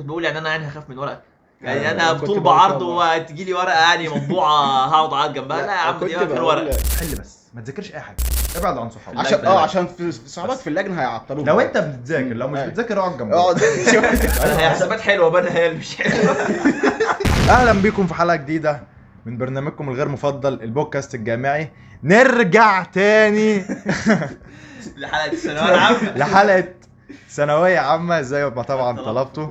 بقول يعني انا هخاف من ورقه يعني انا بطول بعرض وتجي لي ورقه يعني مطبوعه هقعد اقعد جنبها. لا يا عم دي الورقه حل بس ما تذاكرش اي حاجه، ابعد عن صحابك عشان في صحابك في اللجنه هيعطلوك. لو انت بتذاكر، لو مش بتذاكر اقعد جنبك. هي حسابات حلوه بقى هي اللي مش حلوه. اهلا بيكم في حلقه جديده من برنامجكم الغير مفضل البودكاست الجامعي. نرجع تاني لحلقه الثانويه العامه، لحلقه ثانويه عامه زي ما طبعا طلبتوا.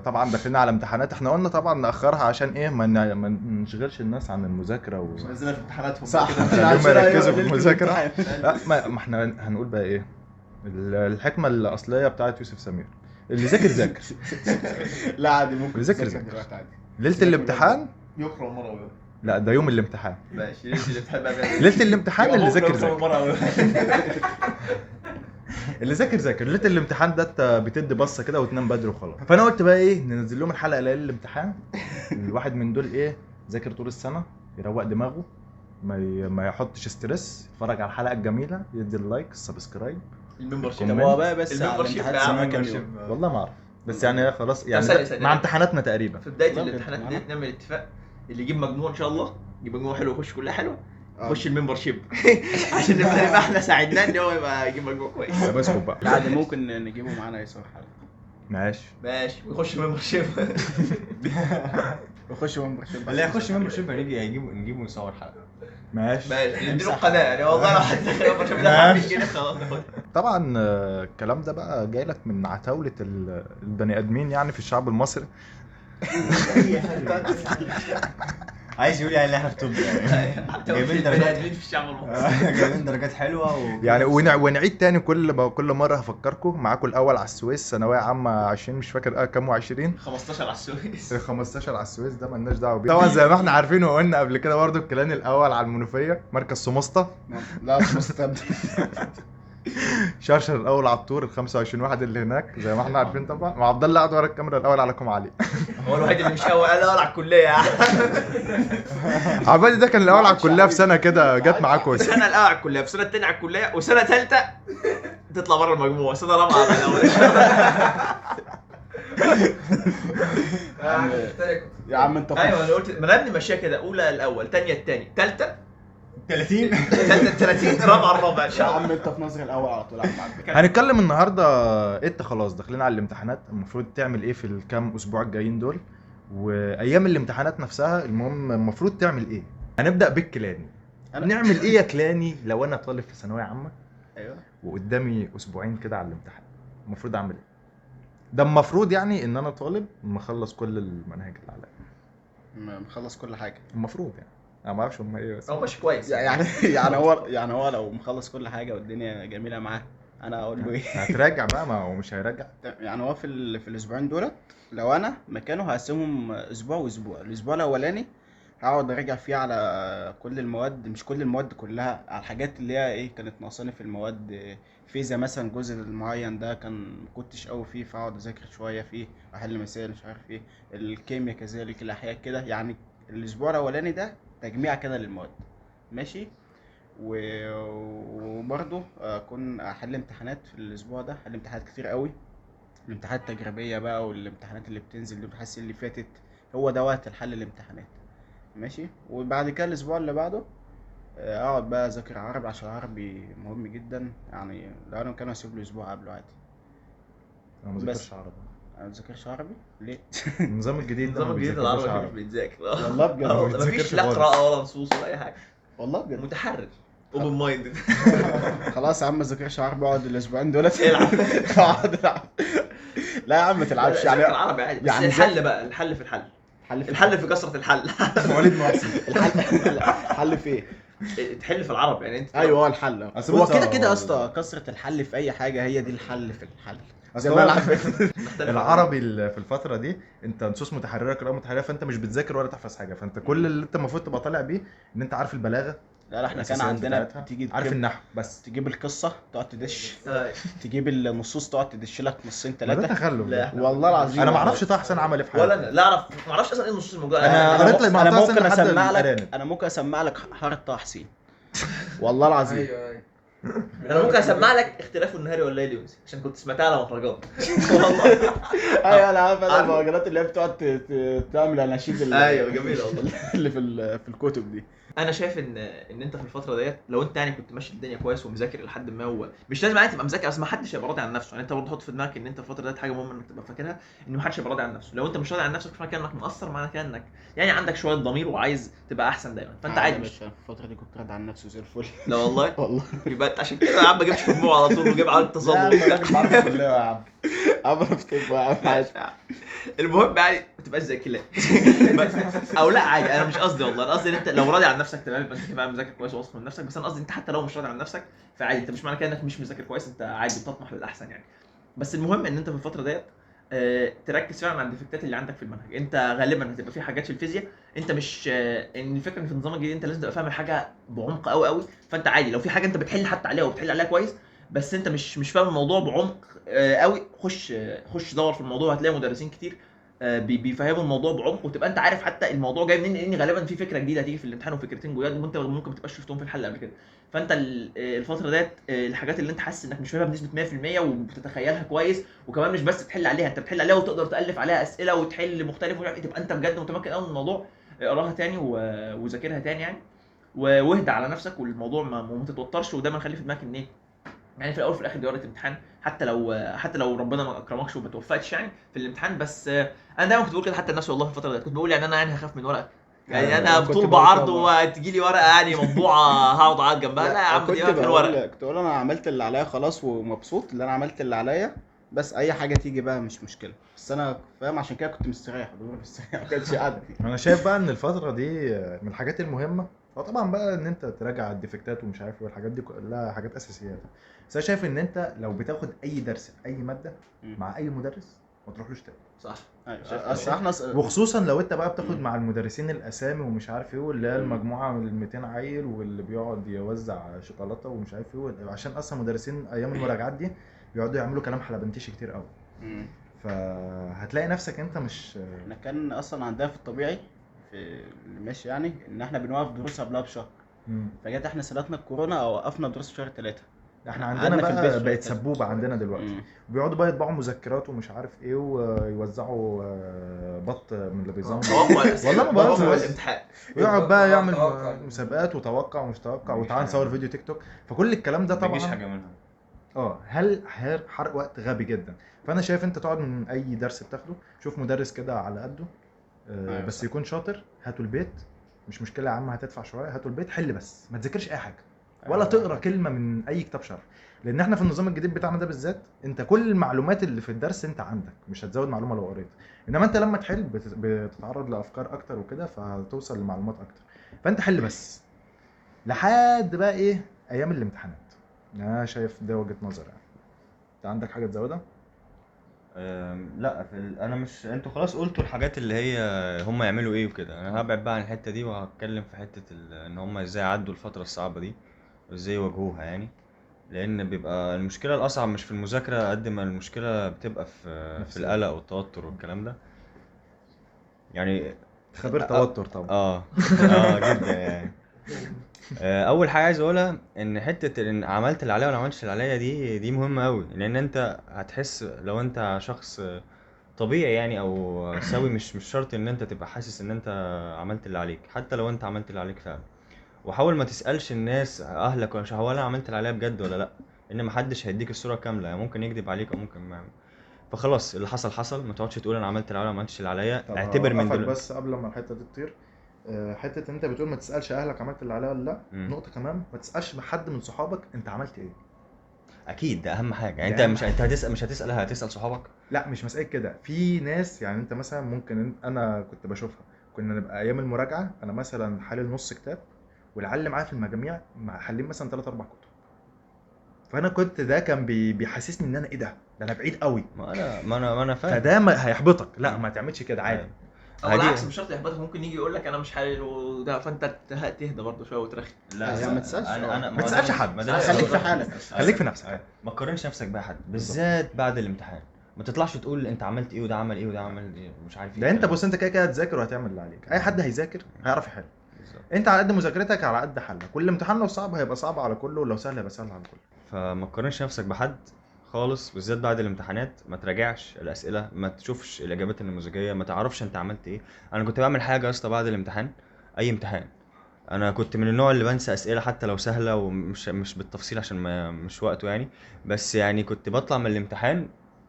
طبعا داخلين على امتحانات، احنا قلنا طبعا ناخرها عشان ايه ما نشغلش الناس عن المذاكره نزلنا في امتحاناتهم صح عشان ما يركزوا في المذاكره. ما احنا هنقول بقى ايه الحكمه الاصليه بتاعت يوسف سمير، اللي ذاكر ذاكر. لا عادي ممكن ذاكر دلوقتي عادي. ليله الامتحان يخرج مره لا ده يوم الامتحان. ماشي ليله الامتحان بقى، ليله الامتحان اللي ذاكر ذاكر، مره اللي ذاكر ليله الامتحان ده انت بتدي بصه كده وتنام بدري وخلاص. فانا قلت بقى ايه ننزل لهم الحلقه ليله الامتحان. الواحد من دول ايه ذاكر طول السنه، يروق دماغه، ما يحطش ستريس، يتفرج على الحلقه الجميله، يدي اللايك السبسكرايب الممبرشيب. هو بقى بس الممبرشيب والله ما اعرف بس يعني خلاص يعني مع امتحانات تقريبا في بدايه الامتحانات دي نعمل اتفاق اللي يجيب مجموع ان شاء الله يجيب مجموع حلو ويخش كلها حلوه يخش الممبرشيب عشان نبقى احنا ساعدناه ان هو يبقى يجيب مجموع كويس. بس بقى لا عادي ممكن نجيبه معانا يسوي حلقه. ماشي ويخش ممبرشيب. يخش ممبرشيب اللي هيخش ممبرشيب نجيبه يصور حلقه. ماشي نديله القناه يعني والله لو حد دخل ممبرشيب ده 50 جنيه خلاص. طبعا الكلام ده بقى جاي لك من عتاوله البني ادمين يعني في الشعب المصري. عايز يقول يعني احنا في طب يعني جايبين درجات في الشعب المصري، جايبين درجات حلوه يعني ونعيد تاني كل مره هفكركم معاكم الاول على السويس ثانويه عامه 20 مش فاكر كام 20 15 على السويس. 15 على السويس ده مالناش دعوه بيه طبعا زي ما احنا عارفين وقلنا قبل كده برضو. الكلان الاول على المنوفيه مركز سمسطه. لا سمسطه شرشر الاول على الطور ال 25 واحد اللي هناك زي ما احنا عارفين طبعا. وعبد الله قاعد ورا الكاميرا الاول على كوم علي. هو الوحيد اللي مش اول على الكليه. عبادي ده كان الاول على الكليه في سنه كده جت معاه كويس. سنه الاول على الكليه، في سنه الثانيه على الكليه، وسنه ثالثه تطلع بره المجموعه، سنه رابعه على الاول. يا عم انت ايوه انا قلت ما نبني ماشيه كده، اولى الاول، ثانيه الثاني، ثالثه 30 30 رابعه الرابع ان يا شاء الله. عم انت في نظري الاول على طول. هنتكلم النهارده انت خلاص داخلين على الامتحانات، المفروض تعمل ايه في الكام اسبوع الجايين دول، وايام الامتحانات نفسها المهم المفروض تعمل ايه. هنبدا بالكلاني. نعمل ايه يا كلاني لو انا طالب في ثانويه عامه ايوه وقدامي اسبوعين كده على الامتحان، المفروض اعمل ايه؟ ده المفروض يعني ان انا طالب مخلص كل المناهج اللي عليا، مخلص كل حاجه المفروض يعني انا ما اعرفش هم ايه بس هو ماشي كويس يعني هو لو مخلص كل حاجه والدنيا جميله معاه انا اقول له ايه؟ هتراجع بقى، ما هو مش هيراجع. يعني هو في الاسبوعين دولت لو انا مكانه هقسمهم اسبوع واسبوع. الاسبوع الاولاني هقعد اراجع فيه على كل المواد، مش كل المواد كلها، على الحاجات اللي هي ايه كانت ناقصاني في المواد. فيزياء مثلا الجزء المعين ده كان كنتش قوي فيه فاقعد اذاكر شويه فيه، احل مسائل مش عارف ايه. الكيمياء كذلك، الاحياء كده. يعني الاسبوع الاولاني ده تجميع كده للمواد ماشي. وبرضه اكون احل امتحانات في الاسبوع ده، احل امتحانات كتير قوي، الامتحانات التجريبيه بقى والامتحانات اللي بتنزل الامتحانات اللي فاتت. هو ده وقت الحل الامتحانات ماشي. وبعد كده الاسبوع اللي بعده اقعد بقى اذاكر عربي عشان العربي مهم جدا. يعني لو انا كان اسيب له اسبوع قبله عادي. انا ما بذاكرش عربي. انا ما بذاكرش عربي ليه؟ النظام الجديد ده النظام الجديد العربي مش بيتذاكر والله بجد مفيش لا قراءه ولا نصوص ولا اي حاجه، والله بجد متحرر اوبن مايند. خلاص يا عم ما تذاكرش عربي، اقعد الاسبوعين دولت العب. اقعد العب. لا يا عم ما تلعبش يعني العربي عادي، بس يعني الحل بقى الحل في الحل في كثره الحل. وليد محسن الحل في ايه؟ تحل في العربي يعني انت. ايوه هو الحل أصل هو بص كده كده يا اسطى. كثره الحل في اي حاجه هي دي الحل في الحل. زي ما هو انا العربي في الفتره دي انت نصوص متحرره قراءه متحرره، فانت مش بتذاكر ولا تحفظ حاجه، فانت كل اللي انت المفروض تبقى طالع بيه ان انت عارف البلاغه. لا احنا كان الأساسيات عندنا بتاعتها. تيجي عارف النحو بس تجيب القصه تقعد تدش، تجيب النصوص تقعد تدش لك نصين ما ده ثلاثه. تخلف لا. ده. والله العظيم انا ما اعرفش طه حسين عمل ايه في ولا حياته. انا لا اعرف، ما اعرفش اصلا ايه النصوص الموجوده. أنا قريت لك مع انا طه حسين ممكن لحد اسمع لك الأرانب. انا ممكن اسمع لك حاره طه حسين والله العظيم. ايوه انا ممكن اسمع لك اختلاف النهاري والليلي يونسي عشان كنت سمعتها على مهرجان والله. ايوه انا عارف، انا عارف. المهرجانات اللي هي بتقعد تعمل اناشيد ايوه جميله والله. اللي في الكتب دي. انا شايف ان انت في الفتره ديت لو انت يعني كنت ماشي الدنيا كويس ومذاكر لحد ما، هو مش لازم يعني تبقى مذاكر، بس ما حدش هيبقى راضي عن نفسه. يعني انت برضه حط في دماغك ان انت الفتره ديت حاجه مهمه انك تبقى فاكرها، ان ما حدش هيبقى راضي عن نفسه. لو انت مش راضي عن نفسك مش معنى كده انك مقصر، معنى كده انك يعني عندك شويه ضمير وعايز تبقى احسن دايما، فانت عادي يا مش. باشا في الفتره دي كنت راضي عن نفسي زي الفل. لا والله والله. يبقى انت عشان كده يا عم ما جبتش مجموع على طول وجيب على لا يا التظلم. عم الراجل معاه في الكليه يا عم. عم انا في طب يا عم عادي. المهم يعني ما تبقاش زي كده او لا عادي. انا مش قصدي والله، انا قصدي ان انت لو راضي عن نفسك تمام يبقى انت كده مذاكر كويس وواثق من نفسك. بس انا قصدي انت حتى لو مش راضي عن نفسك فعادي، انت مش معنى كده انك مش مذاكر كويس، انت عادي بتطمح للاحسن يعني. بس المهم ان انت في الفتره ديت تركز فعلا على الديفكتات اللي عندك في المنهج. انت غالبا هتبقى في حاجات في الفيزياء انت مش ان الفكره ان في النظام الجديد انت لازم تبقى فاهم الحاجه بعمق قوي قوي. فانت عادي لو في حاجه انت بتحل حتى عليها وبتحل عليها كويس بس انت مش فاهم الموضوع بعمق قوي، خش دور في الموضوع، هتلاقي مدرسين كتير بيفهموا الموضوع بعمق، وتبقى انت عارف حتى الموضوع جاي منين، لان غالبا في فكره جديده هتيجي في الامتحان وفكرتين جداد وانت ممكن ما تبقاش شفتهم في الحل قبل كده. فانت الفتره ديت الحاجات اللي انت حاسس انك مش فاهمها بنسبه 100% وبتتخيلها كويس، وكمان مش بس تحل عليها، انت بتحل عليها وتقدر تالف عليها اسئله وتحل مختلف ومش عارف ايه، تبقى انت بجد متمكن قوي من الموضوع. اقراها تاني وذاكرها تاني يعني، واهدى على نفسك والموضوع ما تتوترش. ودايما خلي في دماغك ان ايه، يعني في الاول وفي الاخر دي ورقه امتحان، حتى لو ربنا ما اكرمكش وما توفقتش يعني في الامتحان. بس انا دايما كنت بقول كده حتى الناس والله في الفتره دي كنت بقول يعني انا هخاف من ورقه، يعني انا كنت بطول بقول بعرض كده. وتجي لي ورقه يعني مطبوعه هقعد اقعد جنبها. لا يا عم دي كنت ورقه الورقه. كنت بقول انا عملت اللي عليا خلاص ومبسوط اللي انا عملت اللي عليا، بس اي حاجه تيجي بقى مش مشكله. بس انا فاهم عشان كده كنت مستريح، دور مستريح ما كانش قاعد فيه. انا شايف بقى ان الفتره دي من الحاجات المهمه، طبعا بقى ان انت تراجع الديفكتات ومش عارف ايه والحاجات دي كلها حاجات اساسيات. بس انا شايف ان انت لو بتاخد اي درس في اي ماده مع اي مدرس ما تروحلوش تاني. صح. ايوه اصل احنا وخصوصا لو انت بقى بتاخد مع المدرسين الاسامي ومش عارف ايه، واللي هي المجموعه من ال 200 عيل واللي بيقعد يوزع شوكولاته ومش عارف ايه، عشان اصلا مدرسين ايام المراجعات دي بيقعدوا يعملوا كلام حلبنتيشي كتير قوي. فهتلاقي نفسك انت مش احنا كان اصلا عندنا في الطبيعي في ماشي يعني ان احنا بنوقف دروس قبلها بشهر، فجت احنا سنتنا الكورونا وقفنا دروس في شهر 3. احنا قعدنا عندنا في بقى البيت بقت شوية. سبوبه عندنا دلوقتي، بيقعدوا بقى يطبعوا مذكرات ومش عارف ايه ويوزعوا بط من اللي بيظهر توقع الأسئلة. والله ما بهزر توقع بس. الامتحان. ويقعد بقى يعمل توقع. مسابقات وتوقع ومش توقع مفيش وتعال حاجة. نصور فيديو تيك توك. فكل الكلام ده ما بيجيش طبعا حاجه منها. هل حرق وقت غبي جدا. فانا شايف انت تقعد من اي درس بتاخده شوف مدرس كده على قده أيوة بس صح. يكون شاطر، هاته البيت. مش مشكله يا عم هتدفع شويه، هاته البيت حل بس ما تذاكرش اي حاجه ولا تقرا كلمه من اي كتاب شرح. لان احنا في النظام الجديد بتاعنا ده بالذات انت كل المعلومات اللي في الدرس انت عندك، مش هتزود معلومه لو قريت. انما انت لما تحل بتتعرض لافكار اكتر وكده فهتوصل لمعلومات اكتر. فانت حل بس لحد بقى ايه ايام الامتحانات. انا شايف ده وجهه نظر يعني. انت عندك حاجه تزودها؟ لا انا مش، انتوا خلاص قلتوا الحاجات اللي هي هم يعملوا ايه وكده. انا هبعد بقى عن الحته دي وهتكلم في حته ان هم ازاي عدوا الفتره الصعبه دي وازاي يواجهوها يعني. لان بيبقى المشكله الاصعب مش في المذاكره قد ما المشكله بتبقى في نفسية. القلق والتوتر والكلام ده يعني. خبير توتر طبعا. جدا يعني. اول حاجه عايز اقولها ان حته ان عملت اللي عليا ولا عملتش اللي عليا دي مهمه قوي. لان انت هتحس لو انت شخص طبيعي يعني او سوي، مش شرط ان انت تبقى حاسس ان انت عملت اللي عليك، حتى لو انت عملت اللي عليك فعلا. وحاول ما تسالش الناس اهلك ولا هو انا عملت اللي عليا بجد ولا لا، ان محدش هيديك الصوره كامله يعني. ممكن يكذب عليك او ممكن ما. فخلاص اللي حصل حصل، ما تقعدش تقول انا عملت اللي عليا ولا ما عملتش اللي عليا. طب اعتبر من هوقفك دلوقتي. بس قبل ما الحته دي تطير. حته انت بتقول ما تسالش اهلك عملت اللي عليا ولا لا. نقطه كمان ما تسالش حد من صحابك انت عملت ايه. اكيد ده اهم حاجه يعني. ده انت أهم مش هتسال هتسال صحابك. لا مش مسألة كده. في ناس يعني انت مثلا ممكن انا كنت بشوفها، كنا نبقى ايام المراجعه انا مثلا حلل نص كتاب والعلم معايا في المجاميع حلين مثلا 3 4 كتب. فانا كنت ده كان بيحسسني ان انا ايه ده انا بعيد قوي. ما انا فاهم. فده ما هيحبطك. لا ما تعملش كده عادي. او بالعكس مش شرط يحبطك، ممكن يجي يقول لك انا مش حلل وده، فانت تهدى برضه شويه وترخي. لا ما تسالش. ما تسالش حد. خليك في حالك. خليك في نفسك. ما تقارنش نفسك بحد بالذات بعد الامتحان. ما تطلعش تقول انت عملت ايه وده عمل ايه وده عمل ايه مش عارف ايه. ده انت بص انت كده كده هتذاكر وهتعمل اللي عليك. اي حد هيذاكر هيعرف يحل. انت على قد مذاكرتك على قد حلك، كل امتحان لو صعب هيبقى صعب على كله، ولو سهل هيبقى سهل على كله. فما تقارنش نفسك بحد خالص، بالذات بعد الامتحانات. ما تراجعش الاسئله، ما تشوفش الاجابات النموذجيه، ما تعرفش انت عملت ايه. انا كنت بعمل حاجه يا اسطى بعد الامتحان، اي امتحان، انا كنت من النوع اللي بنسى اسئله حتى لو سهله، ومش مش بالتفصيل عشان ما مش وقته يعني. بس يعني كنت بطلع من الامتحان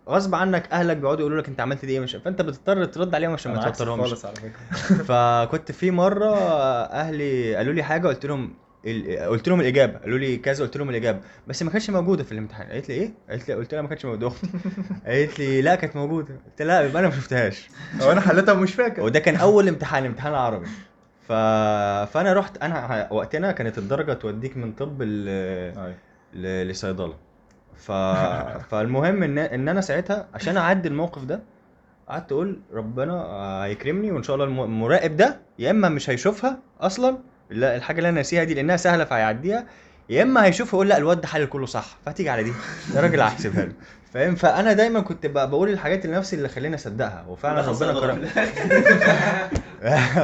غصب عنك، اهلك بيقعدوا يقولوا لك انت عملت دي ايه، مش فانت بتضطر ترد عليهم عشان ما انا عكسك توترهمش. خالص على فكره. فكنت في مره اهلي قالوا لي حاجه، قلت لهم الاجابه، قالوا لي كذا، قلت لهم الاجابه، بس ما كانتش موجوده في الامتحان. قالت لي ايه؟ قلت لها ما كانتش موجوده اختي. قالت لي لا كانت موجوده. قلت لها يبقى انا ما شفتهاش. هو انا حليتها ومش فاكر. وده كان اول امتحان، امتحان عربي. ف... فانا رحت، انا وقتنا كانت الدرجه توديك من طب أيوة. لصيدله. فالمهم ان انا ساعتها عشان اعدي الموقف ده قعدت اقول ربنا هيكرمني، وان شاء الله المراقب ده يا اما مش هيشوفها اصلا، لا الحاجه اللي انا ناسيها دي لانها سهله فهيعديها، يا اما هيشوفها يقول لا الواد ده حل كله صح فهتيجي على دي، يا راجل هحسبها له. فاهم؟ فانا دايما كنت بقول الحاجات لنفسي اللي خليني اصدقها، وفعلا ربنا كرم.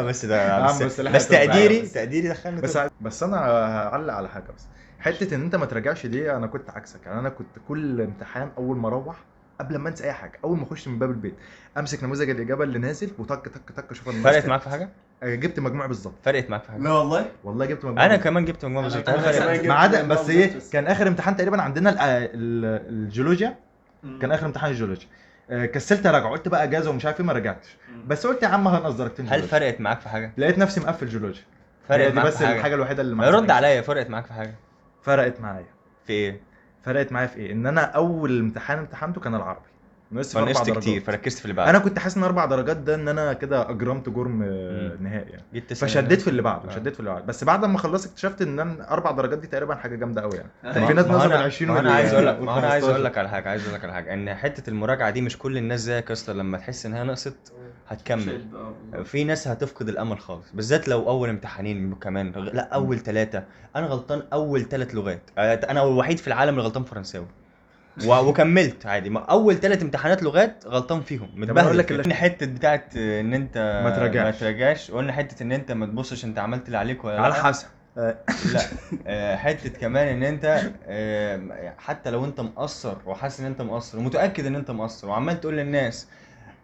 بس ده عم بس, بس لا بس حاجة تقديري بس. تقديري دخلني بس طب. بس انا هعلق على حاجه بس. حته ان انت ما تراجعش دي، انا كنت عكسك. يعني انا كنت كل امتحان اول ما اروح قبل ما انسى اي حاجه، اول ما اخش من باب البيت امسك نموذج الاجابه اللي نازل وطق طق طق اشوف انا فرقت معاك في حاجه؟ جبت مجموع بالظبط. فرقت معاك في حاجه؟ لا والله والله جبت مجموع انا بالظبط. كمان جبت مجموع بالظبط. أنا فرقت. كمان جبت ما عدا مجموع بس ايه، بالظبط. كان اخر امتحان تقريبا عندنا الجيولوجيا، كان اخر امتحان الجيولوجيا. كسلت اراجع، قلت بقى اجازه ومش عارف ايه، ما رجعتش. بس قلت يا عم هنقص درجتين هل جيولوجيا. فرقت معاك في حاجه؟ لقيت نفسي مقفل جيولوجيا. فرقت هي دي معاك بس في حاجه؟ الحاجه الوحيده اللي ما يرد عجبتنيش. عليا، فرقت معاك في حاجه؟ فرقت معايا. في ايه؟ فرقت معايا في ايه؟ ان انا اول امتحان امتحنته كان العربي، نقصت 4 فنقصت درجات كتير فركزت في اللي بعده. انا كنت حاسس ان 4 درجات ده ان انا كده اجرمت جرم نهائي يعني. جيت تسأل فشديت في اللي بعده، آه. شديت في اللي بعده. بس بعد ما خلصت اكتشفت ان أنا 4 درجات دي تقريبا حاجه جامده قوي يعني. كان في ناس نازله بال 20 ما انا عايز اقول لك وال ما انا عايز 15. اقول لك على حاجه، عايز اقول لك على حاجه، ان حته المراجعه دي مش كل الناس زيك يا اسطى، لما تحس ان هي نقصت هتكمل. في ناس هتفقد الامل خالص، بالذات لو اول امتحانين كمان، لا اول 3. انا غلطان اول 3 لغات، انا الوحيد في العالم اللي غلطان فرنساوي وكملت عادي. اول 3 امتحانات لغات غلطان فيهم، أقول متبهدل لك فيهم. اللي- حته بتاعت ان انت ما تراجعش، وقلنا حته ان انت ما تبصش انت عملت اللي عليك ولا على لا. حسب. لا حته كمان ان انت حتى لو انت مقصر وحاسس ان انت مقصر ومتاكد ان انت مقصر وعمال تقول للناس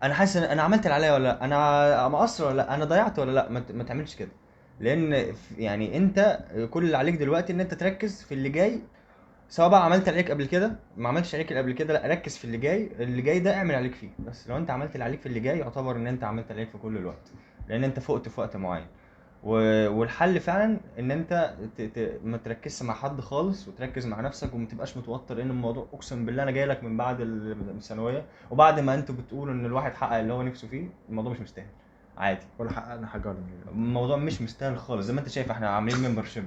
انا حاسس ان انا عملت اللي عليا ولا لا، انا مقصر ولا لا، انا ضيعت ولا لا، ما تعملش كده. لان يعني انت كل اللي عليك دلوقتي ان انت تركز في اللي جاي، سواء بقى عملت اللي عليك قبل كده ما عملتش اللي عليك قبل كده، لا ركز في اللي جاي. اللي جاي ده اعمل عليك فيه، بس لو انت عملت اللي عليك في اللي جاي يعتبر ان انت عملت اللي عليك في كل الوقت، لان انت فقت في وقت معين. والحل فعلا ان انت ما تركزش مع حد خالص، وتركز مع نفسك وما تبقاش متوتر. لان الموضوع اقسم بالله انا جاي لك من بعد الثانويه، وبعد ما انتوا بتقولوا ان الواحد حقق اللي هو نفسه فيه، الموضوع مش مستاهل عادي. ولا حققنا حاجه ولا نيله. الموضوع مش مستاهل خالص، زي ما انت شايف احنا عاملين ممبر شيب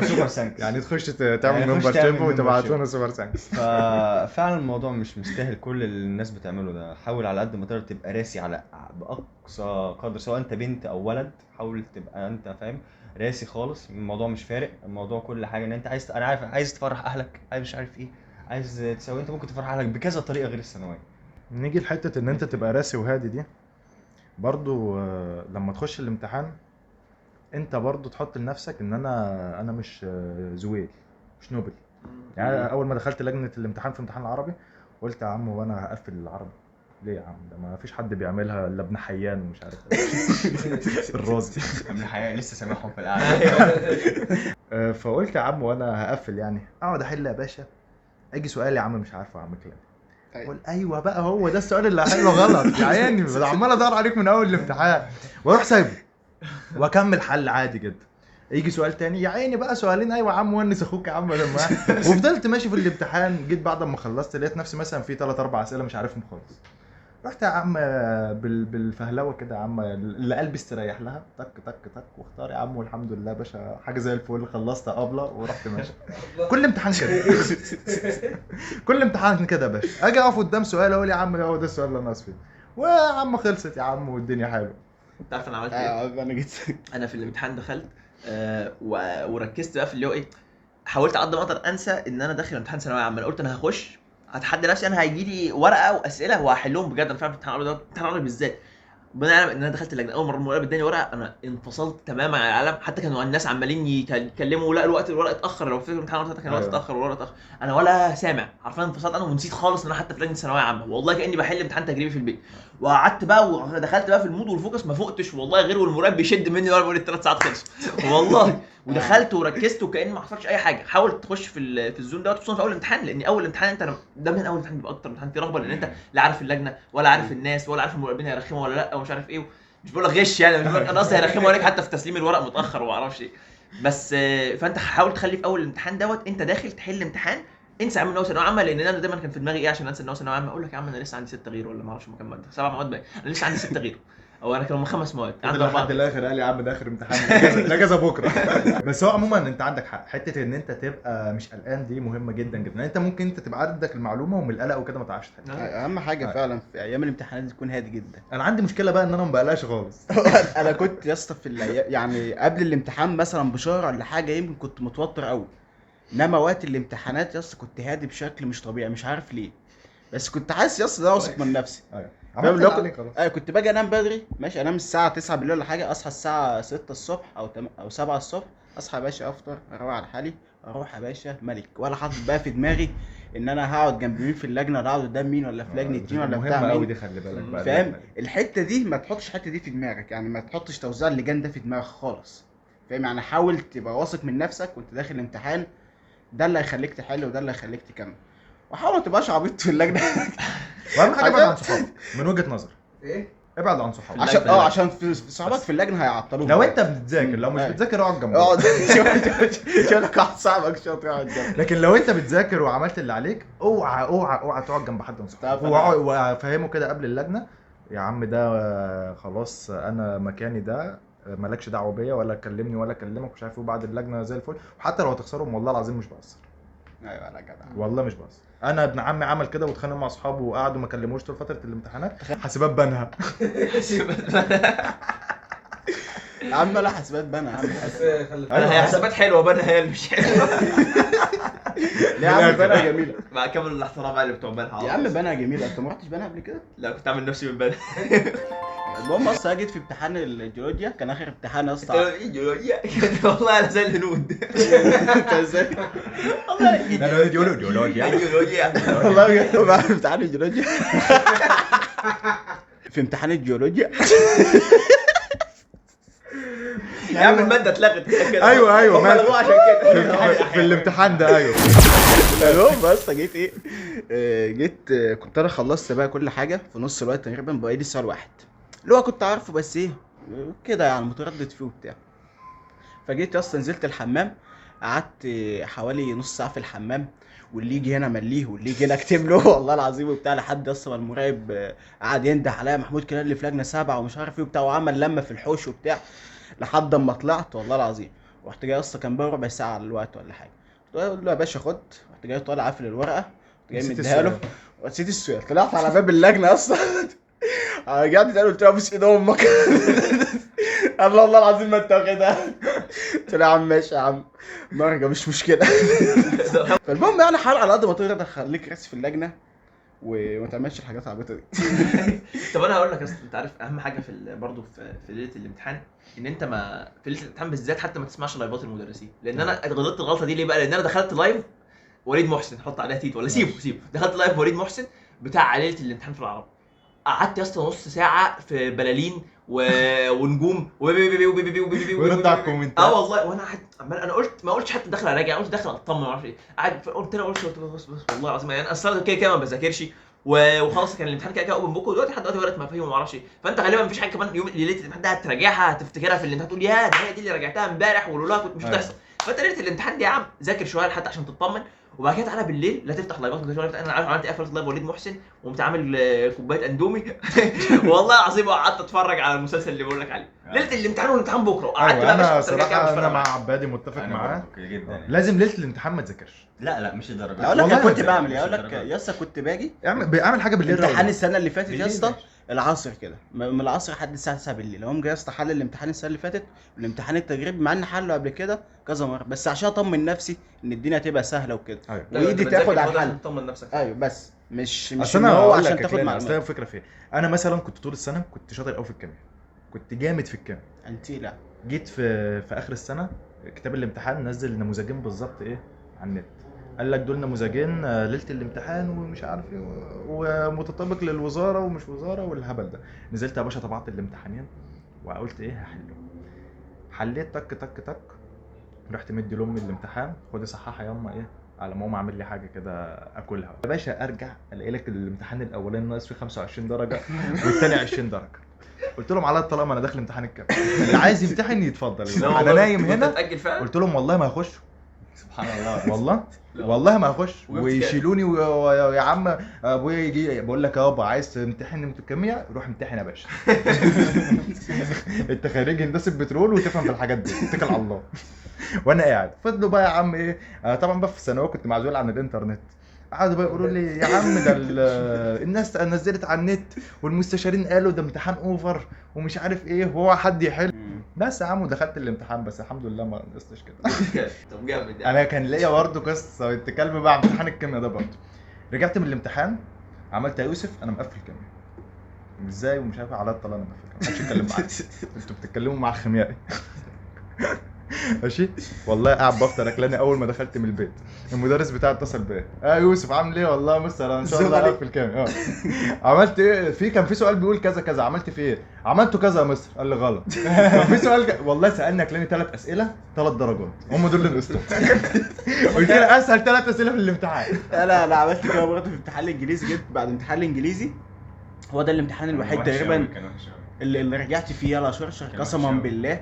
وسوبر سانكس. يعني تخش يعني تعمل تخش ممبر تعمل شيب membership. وتبعت لنا سوبر سانكس. ففعلا الموضوع مش مستاهل كل اللي الناس بتعمله ده. حاول على قد ما تقدر تبقى راسي على باقصى قدر، سواء انت بنت او ولد، حاول تبقى انت فاهم راسي خالص. الموضوع مش فارق، الموضوع كل حاجه ان انت عايز، انا عارف عايز تفرح اهلك، عايز مش عارف ايه عايز تسوي، انت ممكن تفرح اهلك بكذا طريقه غير الثانويه. نيجي لحته ان انت تبقى راسي وهادي دي برضو. لما تخش الامتحان انت برضو تحط لنفسك ان انا مش زويل، مش نوبل. يعني أنا اول ما دخلت لجنه الامتحان في امتحان العربي قلت يا عم وانا هقفل العربي ليه يا عم؟ ده ما فيش حد بيعملها الا ابن حيان ومش عارف ايه. الرازي. من الحقيقه لسه سامعهم في القعده. فقلت يا عم وانا هقفل يعني اقعد احل يا باشا، اجي سؤال يا عم مش عارفه اعمل كده، اقول ايوه بقى هو ده السؤال اللي هحله غلط يا عيني، ده عمال ادور عليك من اول الامتحان، واروح سايبه واكمل حل عادي جدا. يجي سؤال تاني يا عيني بقى سؤالين، ايوه يا عم ونس اخوك يا عم لما وفضلت ماشي في الامتحان. جيت بعد ما خلصت لقيت نفسي مثلا في 3 4 اسئله مش عارفهم خالص. رحت يا عم بالفهلوه كده يا عم اللي قلبي استريح لها، تك تك تك واختار يا عم، والحمد لله يا باشا حاجه زي الفل، خلصت قبله ورحت ماشي. كل امتحان كده. كل امتحان كده يا باشا، اجي اقف قدام سؤال اقول يا عم ده هو ده السؤال اللي انا ناقص فيه، ويا عم خلصت يا عم والدنيا حلوه. انت عارف انا عملت ايه؟ انا جيت انا في الامتحان دخلت وركزت بقى في اللي هو ايه، حاولت قد ما اقدر انسى ان انا داخل امتحان ثانويه عامه. انا قلت انا هخش اتحدى نفسي، انا هيجي لي ورقه واسئله وهحلهم بجد. انا فاهم امتحان العربي ده، امتحان العربي بالذات ربنا يعلم ان انا دخلت اللجنه اول مره المراقب اداني ورقه انا انفصلت تماما عن العالم. حتى كانوا الناس عمالين يتكلموا لا الورقه اتاخر، لو في امتحان الورقه كان الورقه أيوة. اتاخر والورقه اتاخر، انا ولا سامع حرفيا. انفصلت انا ونسيت خالص ان انا حتى في لجنه ثانويه عامه، والله كاني بحل امتحان تجريبي في البيت. وقعدت بقى ودخلت بقى في المود والفوكس، ما فوقتش والله غير والمراقب بيشد مني وانا بقول ال3 ساعات خلصوا والله. ودخلت وركزت وكأن ما حصلش اي حاجه. حاول تخش في الزون ده خصوصا في اول امتحان، لان اول امتحان انت ده من اول امتحان بيبقى اكتر امتحان فيه رهبه، لان انت لا عارف اللجنه ولا عارف الناس ولا عارف المراقبين هيرخموا ولا لا ومش عارف ايه. مش بقول لك غش يعني، مش بقول لك انا قصدي هيرخموا عليك حتى في تسليم الورق متاخر وما اعرفش ايه. بس فانت حاول تخلي في اول الامتحان انت داخل تحل امتحان انسى عم ان هو ثانويه عامه. لان انا دايما كان في دماغي ايه عشان انسى ان هو ثانويه عامه، اقول لك يا عم انا لسه عندي 6 غيره ولا ما اعرفش كام ماده، 7 مواد بقى انا لسه عندي 6 غيره، او انا كانوا 5 مواد عندي لحد 4. الاخر قال يا عم ده اخر امتحان الاجازه بكره. بس هو عموما انت عندك حق، حته ان انت تبقى مش قلقان دي مهمه جدا جدا. انت ممكن انت تبقى عندك المعلومه ومن القلق وكده ما تعرفش تحل. اهم حاجه فعلا في ايام الامتحانات تكون هادي جدا. انا عندي مشكله بقى ان انا ما بقلقش خالص. انا كنت يا اسطى في يعني قبل الامتحان مثلا بشهر ولا حاجه يمكن كنت متوتر قوي، انما وقت الامتحانات يا اسطى كنت هادي بشكل مش طبيعي، مش عارف ليه، بس كنت حاسس يا اسطى ان انا واثق من نفسي. ايوه فاهم؟ عملت لو اللي عليك خلاص. ايوه كنت باجي انام بدري ماشي، انام الساعه 9 بالليل ولا حاجه، اصحى الساعه 6 الصبح او 7 الصبح، اصحى يا باشا افطر اروح على حالي اروح يا باشا ملك، ولا حاطط بقى في دماغي ان انا هقعد جنب مين في اللجنه ولا هقعد قدام مين ولا في لجنه مين ولا بتاع مهمه قوي مين. دي، خلي بالك بقى. فاهم؟ الحته دي ما تحطش الحته دي في دماغك، يعني ما تحطش توزيع اللجان ده في دماغك خالص. فاهم؟ يعني حاول تبقى واثق من نفسك وانت داخل الامتحان، ده اللي هيخليك تحل وده اللي هيخليك تكمل. وحاول ما تبقاش عبيط في اللجنه. واهم حاجه ابعد عن صحابك من وجهه نظري. ايه؟ ابعد عن صحابك. عشان في صحابك في اللجنه هيعطلوك. لو انت بتذاكر، لو مش أيوة. بتذاكر اقعد جنبه. اقعد شوف لك واحد صاحبك شاطر يقعد جنبك. لكن لو انت بتذاكر وعملت اللي عليك، اوعى تقعد جنب حد من صحابك. طب وافهمه كده قبل اللجنه، يا عم ده خلاص انا مكاني ده، مالكش دعوه بيا ولا تكلمني ولا اكلمك مش عارف ايه، بعد اللجنه زي الفل. وحتى لو هتخسرهم والله العظيم مش بقصر، ايوه انا جدع والله مش بقصر. انا ابن عمي عمل كده واتخانق مع اصحابه وقعدوا ما كلموش طول فتره الامتحانات. حاسبات بنها. يا عم لا حسابات بنا يا عم. انا هي حسابات حلوه بنا هي اللي مش حلوه. ليه يا عم بنا جميله؟ مع كامل الاحترام اللي بتوع بنها. يا عم بنا جميله، انت ما رحتش بنا قبل كده؟ لا كنت عامل نفسي من بنها. المهم اصلا جيت في امتحان الجيولوجيا، كان اخر امتحان يا اسطى. والله انا زي الهنود. انت ازاي؟ والله جيولوجيا. والله بجد بقى في امتحان الجيولوجيا. في امتحان الجيولوجيا يا عم الماده اتلغت. ايوه هم لغوها عشان كده. في الامتحان ده. ايوه المهم بس جيت جيت كنت انا خلصت بقى كل حاجه في نص الوقت تقريبا، بقى لي سؤال واحد اللي هو كنت عارفه بس ايه كده يعني متردد فيه وبتاع. فجيت اصلا نزلت الحمام، قعدت حوالي نص ساعه في الحمام، واللي يجي هنا مليه واللي يجي هنا اكتب له والله العظيم وبتاع، لحد اصلا المراقب قعد ينده عليا محمود كده اللي في لجنه 7 ومش عارف ايه وبتاع، وعمل لمه في الحوش وبتاع لحد اما طلعت والله العظيم. رحت جاي اصلا كان بقى ربع ساعه على الوقت ولا حاجه، قلت له يا باشا خد. رحت جاي طالع قافل الورقه، رحت جاي مديها له ونسيت السؤال. طلعت على باب اللجنه اصلا. رجعت تاني قلت له ابوس ايد امك. الله والله العظيم ما انت واخدها. قلت له يا عم ماشي يا عم مرجع مش مشكله. فالمهم يعني حاول على قد ما تقدر تخليك راسي في اللجنه وما تعملش الحاجات العبيطه دي. طب انا هقول لك اصل انت عارف اهم حاجه برضه في ليله الامتحان، ان انت ما في ليله الامتحان بالذات حتى ما تسمعش لايفات المدرسين. لان انا غلطت الغلطه دي ليه بقى؟ لان انا دخلت لايف وليد محسن، حط عليها تيت ولا سيبه دخلت لايف وليد محسن بتاع ليله الامتحان في العرب. قعدت يا اسطى نص ساعه في بلالين ونجوم ورد على الكومنتات. والله وانا عمال انا قلت ما قلتش حتى داخل اراجع، قلت داخل اطمن ما اعرفش ايه. قعد قلت انا قلت بس والله العظيم يعني اصلا كده ما بذاكرش وخلاص كان الامتحان كده اوبن بوك، ودلوقتي لحد دلوقتي ورقه مفاهيم وما اعرفش ايه. فانت غالبا مفيش حاجه كمان يوم ليله الامتحان ده هتراجعها هتفتكرها في الامتحان تقول يا ده هي دي اللي راجعتها امبارح ولولا كنت مش هتحصل. فانت ليله الامتحان دي يا عم ذاكر شويه حتى عشان تطمن، وبعد كده تعالى بالليل لا تفتح لايفات. انا عارف عملت ايه، قفلت لايف وليد محسن وقمت عامل كوبايه اندومي. والله العظيم وقعدت اتفرج على المسلسل اللي بقول لك عليه ليله الامتحان والامتحان بكره. وقعدت بقى انا مش صراحه انا مع عبادي متفق معاه جدا. لازم ليله الامتحان ما تذاكرش. لا مش الدرجه. اقول لك والله كنت ما بعمل مش ايه، اقول لك الدرجة. يا اسطى كنت باجي اعمل حاجه بالليل. امتحان السنه اللي فاتت يا بالليل اسطى ماشي. العصر كده، من العصر لحد الساعه 9 بالليل هم جاي حل الامتحان السنه اللي فاتت والامتحان التجريبي، مع ان حله قبل كده كذا مره، بس عشان اطمن نفسي ان الدنيا تبقى سهله وكده، ايوه. وايدي تاخد على الحل. عشان تطمن نفسك. ايوه بس مش اصل ان انا هو هقول عشان لك تاخد اصل هي معلومات. الفكره في إيه؟ انا مثلا كنت طول السنه كنت شاطر قوي في الكيمياء، كنت جامد في الكيمياء. انتي لا جيت في اخر السنه كتاب الامتحان نزل نموذجين بالظبط ايه على النت، قال لك دول نموذجين ليله الامتحان ومش عارف ايه ومتطابق للوزاره ومش وزاره والهبل ده. نزلت يا باشا طبعت الامتحانين وقلت ايه هحلهم. حليت تك تك تك، رحت مدي لامي الامتحان، خدي صححها ياما ايه على ماما اعمل لي حاجه كده اكلها يا باشا. ارجع الاقي لك الامتحان الاولاني ناقص فيه 25 درجه والثاني 20 درجه. قلت لهم على الطلاق انا داخل امتحان الكيمياء، اللي عايز يمتحن يتفضل، انا نايم هنا. تتاجل فعلا. قلت لهم والله ما هخش، سبحان الله. والله لا. والله ما هخش، وجبت ويشيلوني ويا عم ابويا يجي بقول لك يابا عايز تمتحن الكيمياء روح امتحن يا باشا. انت خريج هندسه بترول وتفهم في الحاجات دي، اتكل على الله. وانا قاعد فضلوا بقى يا عم ايه، طبعا بقى في الثانويه كنت معزول عن الانترنت، قعدوا بقى يقولوا لي يا عم ده الناس نزلت على النت والمستشارين قالوا ده امتحان اوفر ومش عارف ايه وهو حد يحل. بس يا عم ودخلت الامتحان بس الحمد لله ما نقصتش كده. طب جامد انا كان ليا برضه قصه بنت كلب بقى على امتحان الكيمياء ده برضه. رجعت من الامتحان عملت يا يوسف انا مقفل كيمياء ازاي ومش عارف على الطلاق انا مقفل محدش يتكلم معايا، انتوا بتتكلموا مع خيميائي. ماشي والله قاعد بفطر اكلاني اول ما دخلت من البيت المدرس بتاعي اتصل بيا يوسف عامل ايه والله مستر انا ان شاء الله هقفل الكيمياء. عملت ايه كان في سؤال بيقول كذا كذا عملت فيه ايه عملته كذا يا مستر قال لي غلط. كان في سؤال والله سالني اكلاني 3 اسئله 3 درجات هم دول اللي نقصتهم. قلت له اسهل 3 اسئله في الامتحان. انا عملت كده برضه في امتحان الانجليزي. جيت بعد امتحان الانجليزي هو ده الامتحان الوحيد تقريبا اللي رجعت فيه يلا شرشر قسما بالله.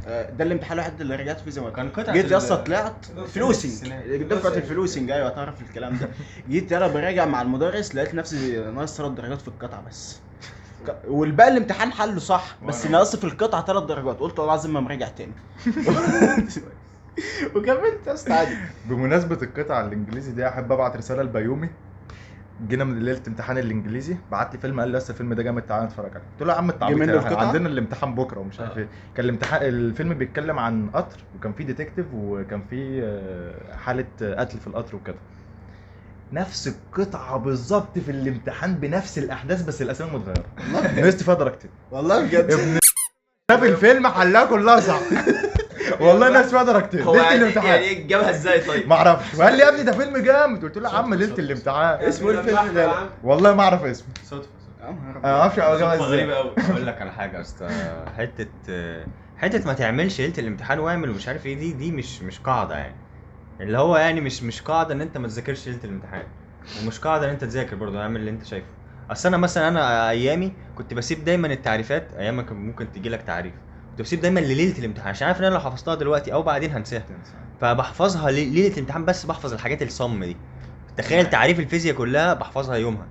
ده الامتحان الوحيد اللي رجعت فيه زي ما كان قطعة جيت يا اسطى طلعت فلوسنج دفعه الفلوسنج ايوه تعرف الكلام ده. جيت يلا براجع مع المدرس لقيت نفسي ناقص 3 درجات في القطعه بس والباقي الامتحان حله صح بس ناقص في القطعه 3 درجات. قلت والله العظيم ما مراجع تاني. وكملت يا اسطى عادي. بمناسبه القطعه الانجليزي دي احب ابعت رساله لبيومي. جينا من ليله امتحان الانجليزي بعت لي فيلم قال لي لسه الفيلم ده جامد تعالى نتفرج عليه. قلت له يا عم جه منه التعبيط القطعة؟ عندنا الامتحان بكره ومش عارف ايه. كان الفيلم بيتكلم عن قطر وكان فيه ديتكتيف وكان فيه حاله قتل في القطر وكده. نفس القطعه بالظبط في الامتحان بنفس الاحداث بس الاسامي متغيره. نقصت فيها درجتين والله بجد. ابن شاف الفيلم حلها كلها صح. والله ناس فيها درجتين هو ليله يعني الامتحان ايه جابها ازاي طيب؟ ما اعرفش وقال لي يا ابني ده فيلم جامد. قلت له يا عم ليله الامتحان اسمه ايه الفيلم ده؟ والله ما اعرف اسمه. صدفة. انا ما اعرفش اجابها ازاي. غريبه قوي. اقول لك على حاجه اصل حته ما تعملش ليله الامتحان واعمل ومش عارف ايه دي مش قاعده يعني. اللي هو يعني مش قاعده ان انت ما تذاكرش ليله الامتحان ومش قاعده ان انت تذاكر برضه اعمل اللي انت شايفه. اصل انا مثلا انا ايامي كنت بسيب دايما التعريفات ايام ما كان ممكن تجي لك تعريف كنت بسيب دايما لليله الامتحان عشان عارف ان انا لو حفظتها دلوقتي او بعدين هنساها فبحفظها ليله الامتحان بس بحفظ الحاجات الصم دي. تخيل تعريف الفيزياء كلها بحفظها يومها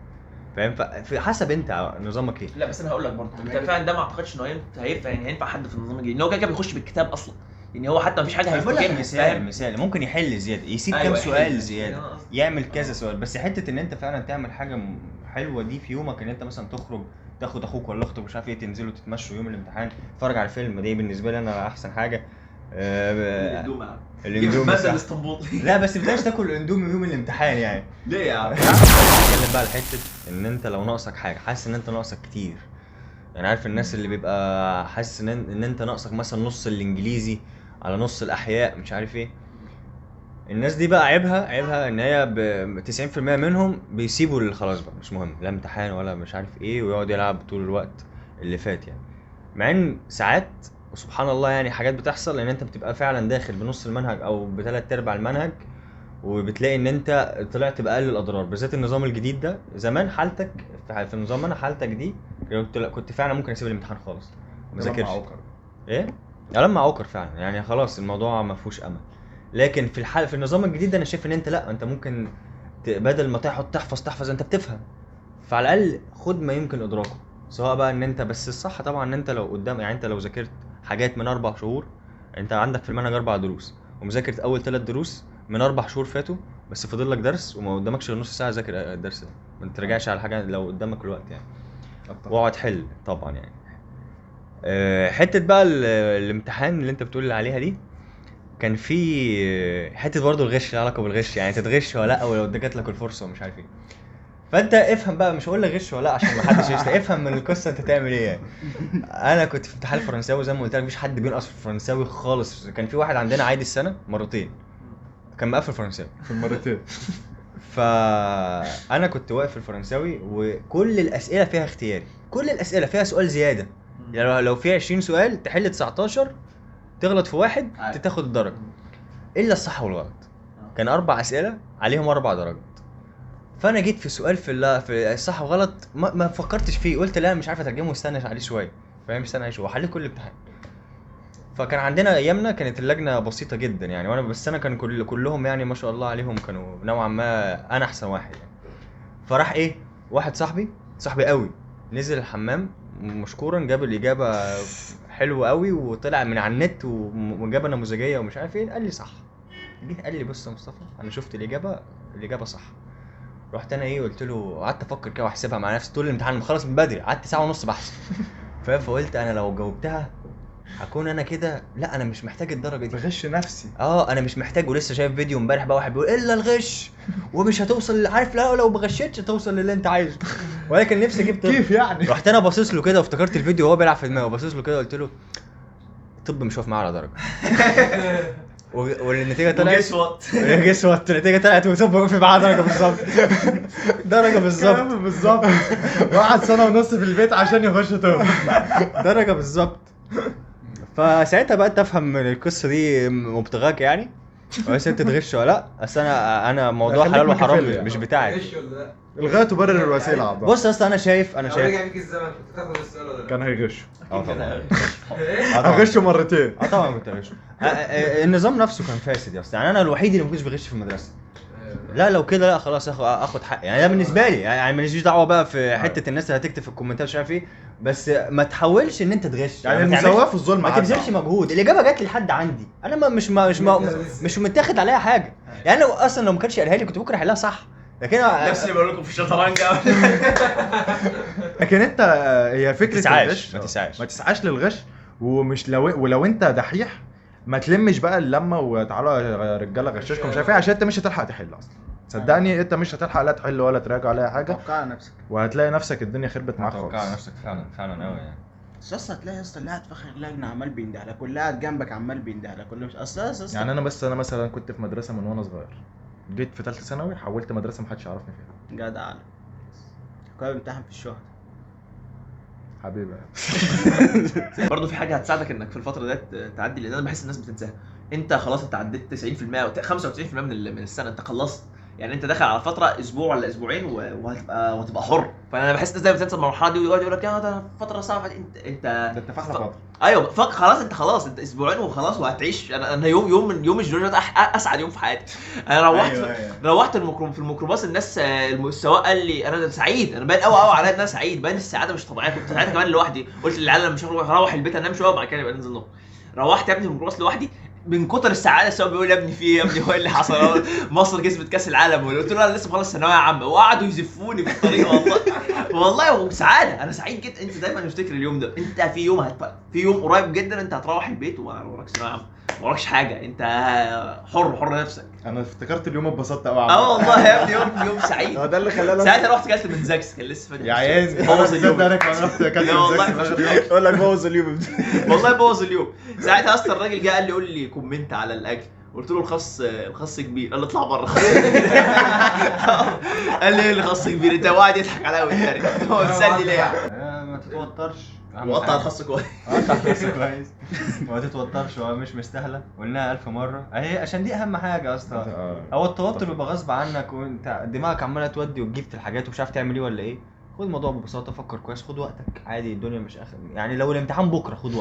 فاهم. في حسب انت نظامك ايه. لا بس انا هقول لك برضه انت فعلا ده ما اعتقدش انه هينفع يعني هينفع حد في النظام الجديد ان هو كده بيخش بالكتاب اصلا يعني هو حتى مفيش حاجه بقول لك هيفتكرها مثال ممكن يحل زياده يسيب أيوة، كام يحل سؤال زيادة. زياده يعمل كذا سؤال بس حته ان انت فعلا تعمل حاجه حلوه دي في يومك ان انت مثلا تخرج تاخد اخوك ولا اختك مش عارف ايه تنزلوا تتمشوا يوم الامتحان تتفرج على فيلم دي بالنسبه لي انا احسن حاجه. الاندومي مثلا صح. اسطنبول. لا بس بلاش تاكل اندومي يوم الامتحان يعني. ليه يا عم؟ اتكلم بقى على حته ان انت لو ناقصك حاجه حاسس ان انت ناقصك كتير يعني عارف الناس اللي بيبقى حاسس ان انت ناقصك مثلا نص الانجليزي على نص الاحياء مش عارف ايه. الناس دي بقى عيبها ان هي 90% منهم بيسيبوا خلاص بقى مش مهم لا امتحان ولا مش عارف ايه ويقعد يلعب طول الوقت اللي فات يعني. مع ان ساعات وسبحان الله يعني حاجات بتحصل ان انت بتبقى فعلا داخل بنص المنهج او بثلاث ارباع المنهج وبتلاقي ان انت طلعت باقل الاضرار بالذات النظام الجديد ده. زمان حالتك في النظام انا حالتك دي كنت فعلا ممكن اسيب الامتحان خالص ما ذاكرش ايه لما اوكر فعلا يعني خلاص الموضوع ما فيهوش امل. لكن في النظام الجديد ده انا شايف ان انت لا انت ممكن بدل ما تقعد تحفظ انت بتفهم فعلى الاقل خد ما يمكن ادراكه سواء بقى ان انت بس الصح طبعا ان انت لو قدام يعني انت لو ذاكرت حاجات من 4 شهور انت عندك في المنهج 4 دروس ومذاكرت اول 3 دروس من 4 شهور فاتوا بس فاضل لك درس وما قدامكش غير نص ساعه ذاكر الدرس ده ما ترجعش على حاجه لو قدامك الوقت يعني. واقعد حل طبعا يعني. حته بقى الامتحان اللي انت بتقول عليها دي، كان في حته برضه الغش، لها علاقه بالغش يعني تتغش ولا لا، ولو جات لك الفرصه ومش عارف ايه. فانت افهم بقى، مش هقول لك غش ولا لا عشان ما حدش يشتم، افهم من القصه انت تعمل ايه يعني. انا كنت في امتحان الفرنساوي زي ما قلت لك، مفيش حد بينقص في الفرنساوي خالص. كان في واحد عندنا عادي السنه مرتين كان مقفل الفرنساوي في المرتين. فانا كنت واقف في الفرنساوي وكل الاسئله فيها اختياري، كل الاسئله فيها سؤال زياده. يعني لو في 20 سؤال تحل 19، تغلط في واحد تاخد الدرجه، الا الصح والغلط. كان 4 اسئله عليهم 4 درجات. فانا جيت في سؤال في الصح وغلط ما فكرتش فيه، قلت لا مش عارف اترجمه، استنى عليه شويه، فاهم، استنى عليه شويه، وحليت كل الامتحان. فكان عندنا ايامنا كانت اللجنه بسيطه جدا يعني، وانا بس انا كان كلهم يعني ما شاء الله عليهم كانوا نوعا ما انا احسن واحد يعني. فراح ايه، واحد صاحبي قوي نزل الحمام مشكورا، جاب الاجابه حلوه قوي، وطلع من على النت واجابه نموذجيه ومش عارف ايه، قال لي صح. جه قال لي بص يا مصطفى انا شفت الاجابه صح. رحت انا ايه، قلت له، قعدت افكر كده واحسبها مع نفسي طول الامتحان، مخلص من بدري، قعدت ساعه ونص بحسب. فقلت انا لو جاوبتها هكون انا كده، لا انا مش محتاج الدرجه دي، بغش نفسي. انا مش محتاج. ولسه شايف فيديو امبارح بقى واحد بيقول الا الغش ومش هتوصل، عارف، لا لو بغشتش هتوصل للي انت عايزه. ولكن نفسي اجيب طب. كيف يعني؟ رحت انا باصص له كده وافتكرت الفيديو وهو بيلعب في دماغه، باصص له كده قلت له طب مش واقف معاه على درجه. والنتيجه طلعت جيس وات النتيجه طلعت وطب وقف معاه درجه بالظبط. درجه بالظبط بالظبط. وقعد سنه ونص في البيت عشان يخش طب. درجه بالظبط. فساعتها بقى تفهم من القصه دي مبتغاك يعني، بس انت تغش ولا لا. اصل انا موضوع خليك حلال وحرام مكافئ يعني. مش بتاعي. غش ولا لا؟ الغايه تبرر الوسيله عبد. بص اصل انا شايف لو رجع بيك الزمن كنت تاخد السؤال ولا لا؟ كان هيغش. طبعا ايه؟ هغشه مرتين. طبعا كنت بغش. النظام نفسه كان فاسد يا اسطى يعني، انا الوحيد اللي ما كنتش بغش في المدرسه. لا لو كده لا خلاص اخد حقي يعني، ده بالنسبه لي يعني ماليش دعوه بقى في حته الناس اللي هتكتب في الكومنتات مش عارف ايه، بس ما تحاولش ان انت تغش يعني ما المساواه تعملش- في الظلم ما عادي. تبذلش مجهود. الاجابه جات لي لحد عندي انا مش متاخد عليها حاجه يعني. لو اصلا لو ما كانش قالها لي كنت ممكن احلها صح، لكن نفس اللي بقول لكم في الشطرنج. لكن انت هي فكره تسعاش، الغش. ما تسعاش. ما تسعاش للغش. ومش ولو انت دحيح ما تلمش بقى اللمه وتعالى يا رجاله غششكم مش عارف ايه، عشان انت مش هتلحق تحل اصلا. صدقني انت مش هتلحق لا تحل ولا تراجع ولا اي حاجه، توقع على نفسك. وهتلاقي نفسك الدنيا خربت معاك اتوقع خالص. نفسك فعلا قوي يعني. بس هتلاقي يا اسطى اللي قاعد في اخر اللجنه عمال بينده لك، واللي قاعد جنبك عمال بينده لك، واللي مش اصل يعني انا مثلا كنت في مدرسه من وانا صغير، جيت في ثالثه ثانوي حولت مدرسه محدش يعرفني فيها. جدع على كنت بامتحن في الشهر. حبيبي. برضه في حاجه هتساعدك انك في الفتره ديت تعدي، لان انا بحس الناس بتنساها. انت خلاص انت عديت 90% او 95% من السنه، انت خلصت يعني. انت داخل على فتره اسبوع ولا اسبوعين وهتبقى حر. فانا بحس الناس دايما بتنسى المرحله دي ويقعد يقول لك يا ده فتره صعبه. انت ده انت فاحنا فتره. ايوه خلاص انت اسبوعين وخلاص وهتعيش. انا يوم الجورنال ده اسعد يوم في حياتي. انا روحت في الميكروباص، الناس السواق قال لي انا سعيد، انا باين قوي عليا ان انا سعيد، باين السعاده مش طبيعيه. كنت ساعتها كمان لوحدي، قلت للعيال لما اشوف اروح البيت انام شويه وبعد كده نبقى ننزل نوم. روحت يا ابني الميكروباص لوحدي من كتر السعاده. السواق بيقول يا ابني في ايه يا ابني، هو ايه اللي حصل؟ مصر كسبت كاس العالم. قلت له انا لسه مخلص ثانويه عامه، وقعدوا يزفوني في الطريق والله سعاده. انا سعيد جدا. انت دايما افتكر اليوم ده، انت في يوم قريب جدا انت هتروح البيت وراك ثانويه عامه، وراكش حاجه، انت حر نفسك. انا افتكرت اليوم اتبسطت قوي. والله يا ابني يوم سعيد. ده اللي خلاني ساعتها رحت كلت من زاكس، كان لسه فاتح يا عيني. بوظ اليوم. انا كمان رحت كلت لا والله. من زاكس. اقول لك بوظ اليوم. والله بوظ اليوم. ساعتها اصلا الراجل جه قال لي قول لي كومنت على الاكل، قلت له الخص كبير. قال لي اطلع بره. قال لي ايه اللي خص كبير؟ انت قاعد يضحك عليا ويتريق. هو بتسالني ليه يعني؟ ما تتوترش، وقطع الخص كويس. قطع الخص كويس. ما تتوترش، هو مش مستاهله، قلناها 1000 مره اهي، عشان دي اهم حاجه اصلا. هو التوتر بيبقى غصب عنك، وانت دماغك عماله تودي وتجيب في الحاجات ومش عارف تعمل ايه ولا ايه. خد الموضوع ببساطه، فكر كويس، خد وقتك عادي، الدنيا مش اخر يعني. لو الامتحان بكره خد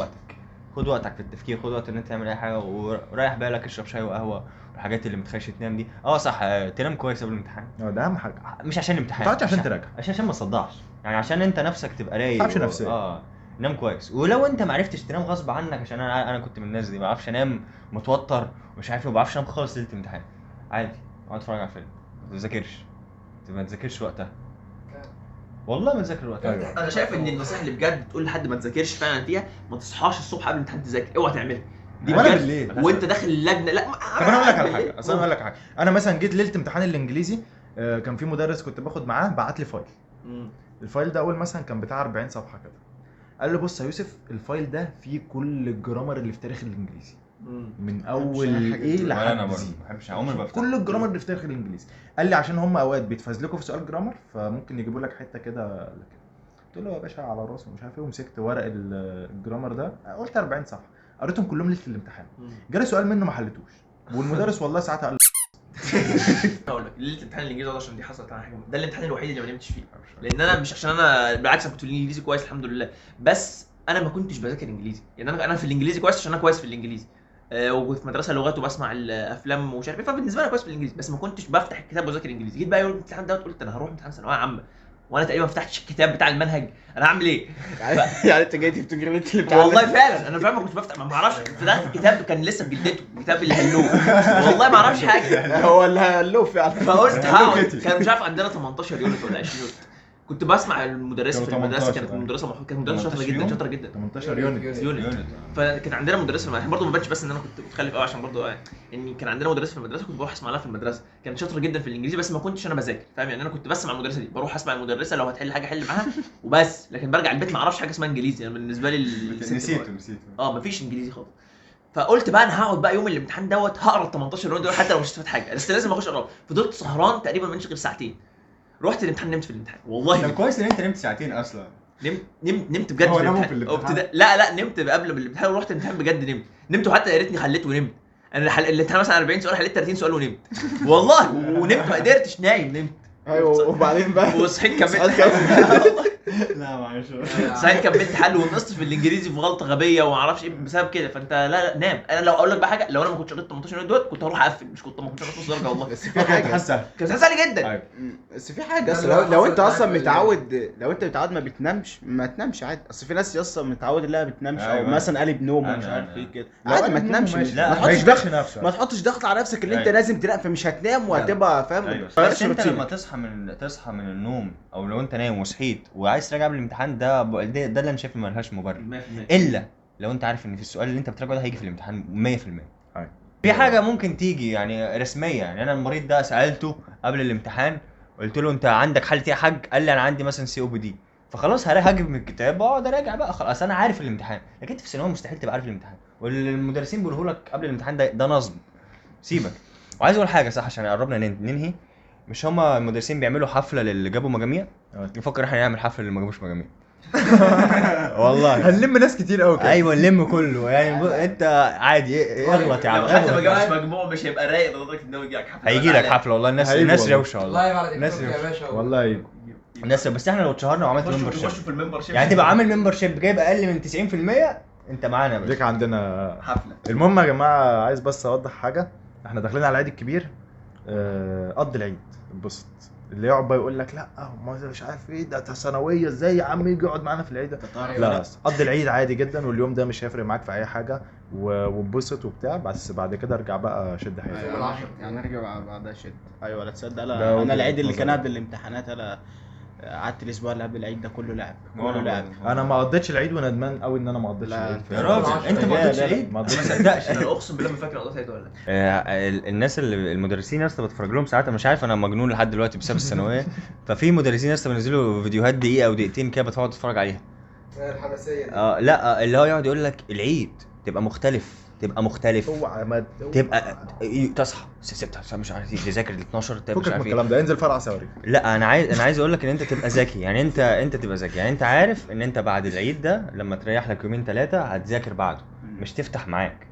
وقتك في التفكير، خد وقت ان انت تعمل اي حاجه، وريح بالك، اشرب شاي وقهوه والحاجات اللي متخيلش تنام دي. صح، تنام كويس قبل الامتحان، ده اهم حاجه. مش عشان الامتحان، ما تقعدش عشان تراجع، عشان ما تصدعش يعني، عشان انت نفسك تبقى رايق، ما تتعبش نفسيا. نام كويس. ولو انت ما عرفتش تنام غصب عنك، عشان انا كنت من الناس دي ما بعرفش انام، متوتر ومش عارف ايه، ما بعرفش انام خالص ليله الامتحان، عادي اقعد اتفرج على فيلم، ما تذاكرش وقتها. والله ما تذاكر الوقت. أيوة. انا شايف ان النصيحه اللي بجد تقول لحد ما تذاكرش فعلا فيها، ما تصحاش الصبح قبل الامتحان تذاكر، اوعى تعملها دي ولا بجد. بالليل. وانت داخل اللجنه لا طب انا اقول لك على حاجه، اصل انا اقول لك حاجه، انا مثلا جيت ليله امتحان الانجليزي، كان في مدرس كنت باخد معاه بعت لي فايل. الفايل ده اول مثلا كان بتاع 40 صفحه كده. قال لي بص يا يوسف، الفايل ده فيه كل الجرامر اللي في تاريخ الانجليزي من اول ايه ولا انا لحد برضه زي. ما بحبش عمري بفتح كل الجرامر اللي في تاريخ الانجليزي. قال لي عشان هم اوقات بيتفزلكوا في سؤال جرامر، فممكن يجيبوا لك حته كده. قلت له يا باشا على راسي ومش عارف ايه، ومسكت ورق الجرامر ده، قلت 40 صفحه قريتهم كلهم ليله الامتحان. جالي سؤال منه ما حلتوش، والمدرس والله ساعتها قال هقول لك ليله الامتحان الانجليزي ده عشان دي حصلت على حاجه، ده الامتحان الوحيد اللي ما نمتش فيه. لان انا مش عشان انا بالعكس، انا كنت في الانجليزي كويس الحمد لله، بس انا ما كنتش بذاكر انجليزي. يعني انا في الانجليزي كويس عشان انا كويس في الانجليزي، وفي مدرسه لغات وبسمع الافلام ومش عارف ايه، فبالنسبه لي كويس في الانجليزي، بس ما كنتش بفتح الكتاب واذاكر انجليزي. جيت بقى يوم الامتحان ده قلت انا هروح امتحان ثانويه عامه وانا تقريبا ما فتحتش الكتاب بتاع المنهج، انا هعمل ايه؟ يعني انت جاي تفتكر ليله الامتحان؟ والله فعلا انا فعلا ما كنتش بفتح، ما اعرفش، كنت داخل الكتاب كان لسه بجلدته، كتاب اللي هلوه والله ما اعرفش حاجه. هو اللي هلوه فعلا. فقلت هقعد، كان مش عارف عندنا 18 يونت ولا 20 يونت. كنت بسمع المدرسه في كانوا المدرسه، 18 كانت مدرسه كانت مدرسه شاطره 18 جدا، يوم؟ شاطره جدا 18 يونت. يونت. فكان عندنا مدرسه في المدرسه برضه، ما بانش بس ان انا كنت متخلف قوي، عشان برضه ان كان عندنا مدرسه في المدرسه كنت بروح اسمع لها في المدرسه، كانت شاطره جدا في الانجليزي، بس ما كنتش انا بذاكر، فاهم يعني؟ انا كنت بسمع المدرسه دي، بروح اسمع المدرسه لو هتحل حاجه حل معاها وبس، لكن برجع البيت ما اعرفش حاجه اسمها انجليزي. انا بالنسبه لي نسيته مفيش انجليزي خالص. فقلت بقى انا هقعد بقى يوم الامتحان دوت هقرا ال 18 يوم دول حتى لو مش هستفاد حاجه، بس لازم اخش اقرا. فضلت سهران تقريبا ما نمتش غير ساعتين. رحت الامتحان نمت في الامتحان والله. طب كويس ان انت نمت ساعتين اصلا. نمت بجد هو في ناموا في الامتحان. الامتحان؟ لا نمت قبل الامتحان ورحت الامتحان بجد نمت وحتى يا ريتني خليت ونمت. انا الامتحان مثلا 40 سؤال حليت 30 سؤال ونمت والله، ونمت ما قدرتش نايم نمت. ايوه وبعدين بقى وصحيت كملت سؤال لا معلش. صحيت كملت حل، ونقصت في الانجليزي في غلطه غبيه وما اعرفش ايه بسبب كده. فانت لا نام. انا لو اقول لك بقى حاجه، لو انا ما كنتش قريت 18 يوم دول كنت هروح اقفل، مش كنت ما كنتش هاخد نص درجه والله. بس في حاجه كان سهل جدا. ايوه. بس في حاجه ده اصل اللي لو حصل انت اصلا معاك متعود، لو انت متعود ما بتنامش ما تنامش عادي. اصل في ناس اصلا متعود انها بتنامش او أيوة. مثلا قالب نوم ومش أنا- عارف أنا- ايه كده، لو عادي قالب ما نوم تنامش. ماشي. مش لا، ما ما تحطش يشبهش ضغط، نفسه. ما تحطش ضغط على نفسك اللي انت أيوة. لازم تنام، فمش هتنام وهتبقى فاهم. ايوه غيرش بس انت روتينك. لما تصحى من النوم، او لو انت نايم وصحيت وعايز تراجع قبل الامتحان، ده اللي انا شايف ما لهاش مبرر، 100%. الا لو انت عارف ان في السؤال اللي انت بتراجعه ده هيجي في الامتحان 100%. أيوة. في حاجه ممكن تيجي يعني رسميه، يعني انا المريض ده سالته قبل الامتحان، قلت له انت عندك حاله ايه يا حاج؟ قال لي انا عندي مثلا COPD. فخلاص هجيب من الكتاب واقعد اراجع بقى، خلاص انا عارف الامتحان. لكن انت في الثانويه مستحيل تبقى عارف الامتحان، والمدرسين بيقولوا لك قبل الامتحان ده نصب. سيبك. وعايز اقول حاجه صح عشان قربنا ننهي، مش هما المدرسين بيعملوا حفله للي جابوا مجاميع؟ نفكر احنا نعمل حفله للي ما جابوش مجاميع. والله هنلم ناس كتير قوي كده. ايوه نلم كله يعني. انت عادي اغلط يا عم، لو حتى ما اغلط. جابش مجموع مش هيبقى رايق لدرجه ان هو يجي لك حفله. هيجي لك حفله والله. الناس هيجوا الناس والله. روشه والله. والله بعد ناس الكتاب يا باشا والله يجوا. الناس، بس احنا لو اتشهرنا وعملت ممبر شيب، يخشوا في الممبر شيب يعني تبقى عامل ممبر شيب جايب اقل من 90%، انت معانا بس. ديك عندنا حفله. المهم يا جماعه، عايز بس اوضح حاجه. احنا داخلين على العيد الكبير، قضي العيد اتبسط. اللي يقعد بقى يقول لك لا ما مش عارف ايه ده ثانويه ازاي يا عم يجي يقعد معانا في العيد ده؟ لا قضي العيد عادي جدا، واليوم ده مش هيفرق معاك في اي حاجه، واتبسط وبتاع، بس بعد كده ارجع بقى شد حيلك. ايوه يعني ارجع بعدها شد. ايوه لا تصدق، ده انا وجهة العيد اللي نظر. كان قبل الامتحانات انا قعدت الاسبوع اللي قبل العيد ده كله لعب، كله لعب. انا ما قضيتش العيد وندمان قوي ان انا ما قضيتش لا، العيد. يا راجل انت ما قضيتش عيد؟ ما ما قضيتش صدقش. انا اقسم بالله ما فاكر قضيت عيد ولا لا. الناس اللي المدرسين يا اسطى بتفرج لهم ساعات، مش عارف انا مجنون لحد دلوقتي بسبب الثانويه. ففي مدرسين يا اسطى بينزلوا فيديوهات دقيقه او دقيقتين كده بتقعد تتفرج عليها. الحماسيه دي. لا اللي هو يقعد يقول لك العيد تبقى مختلف، اوعى ما تبقى تصحى 6 مش عارف تذاكر ال 12 مش فكك من عارف ايه. الكلام ده، انزل فرع ثوري. لا انا عايز اقول لك ان انت تبقى ذكي، يعني انت تبقى ذكي، يعني انت عارف ان انت بعد العيد ده لما تريح لك يومين 3 هتذاكر بعده، مش تفتح معاك.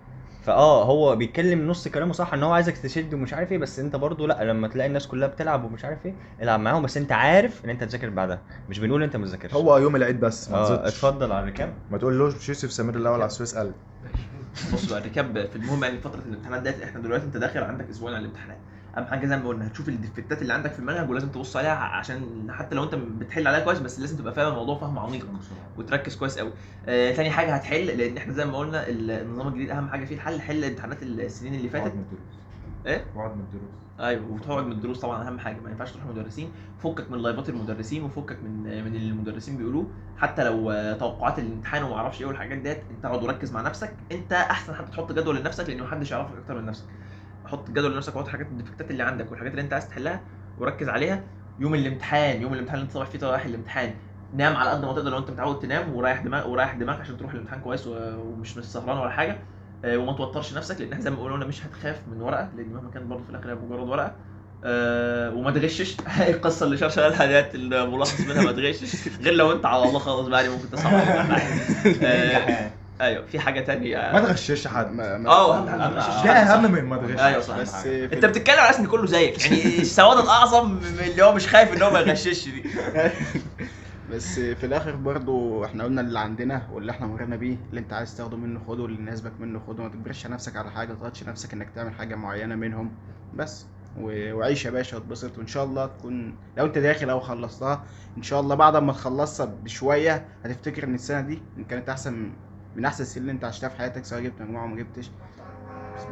هو بيتكلم نص كلامه صح ان هو عايزك تشد ومش عارف ايه، بس انت برضو لا، لما تلاقي الناس كلها بتلعب ومش عارف ايه العب معاهم، بس انت عارف ان انت تذاكر بعدها، مش بنقول انت ما تذاكرش. هو يوم العيد بس ما تزيدش. اتفضل على الركاب. ما تقولوش يوسف سمير الاول على السويس قلب. بص بقى الركاب في المهم يعني فتره الامتحانات ديت، احنا دلوقتي انت داخل عندك اسبوعين على الامتحانات. اهم حاجه زي ما قلنا هتشوف الديفكتات اللي عندك في المنهج ولازم تبص عليها، عشان حتى لو انت بتحل عليها كويس بس لازم تبقى فاهم الموضوع فهم عميق وتركز كويس قوي. تاني حاجه هتحل، لان احنا زي ما قلنا النظام الجديد اهم حاجه فيه الحل، حل امتحانات السنين اللي فاتت ايه وقعد من الدروس. ايوه، وتقعد من الدروس طبعا اهم حاجه، ما ينفعش تروح مدرسين، فكك من لايفات المدرسين وفكك من اللي المدرسين بيقولوه، حتى لو توقعات الامتحان وما اعرفش ايه والحاجات ديت، انت اقعد وركز مع نفسك، انت احسن حتى تحط جدول لنفسك لان محدش يعرفك اكتر من نفسك. حط جدول لنفسك وحط حاجات الديفكتات اللي عندك والحاجات اللي انت عايز تحلها وركز عليها. يوم الامتحان اللي انت صبح فيه رايح الامتحان، نام على قد ما تقدر لو انت متعود تنام، وريح دماغك عشان تروح الامتحان كويس ومش سهران ولا حاجه. وما توترش نفسك لان زي ما قلنا مش هتخاف من ورقه، لان مهما كان برضه في الاخر هي مجرد ورقه. وما تغشش. القصه اللي شرشر قالها ديت الملخص منها ما تغشش، غير لو انت على الله خالص بقى يعني ممكن تصعب عليك. ايوه في حاجه تانية ما تغشش حد. اهم حاجه ما تغشش. ده اهم من ما تغشش. ايوه صح. بس انت بتتكلم على اساس ان كله زيك يعني السواد الاعظم من اللي هو مش خايف ان هو ما يغشش دي. بس في الاخر برضو احنا قلنا اللي عندنا واللي احنا مرينا بيه، اللي انت عايز تاخده منه خده، واللي يناسبك منه خده، ما تجبرش نفسك على حاجه، تضغطش نفسك انك تعمل حاجه معينه منهم بس. وعيش يا باشا واتبسط، وان شاء الله تكون لو انت داخل او خلصتها ان شاء الله بعد ما تخلصها بشويه هتفتكر ان السنه دي كانت احسن من احسن السنين اللي انت عشتها في حياتك، سواء جبت مجموعه وما جبتش.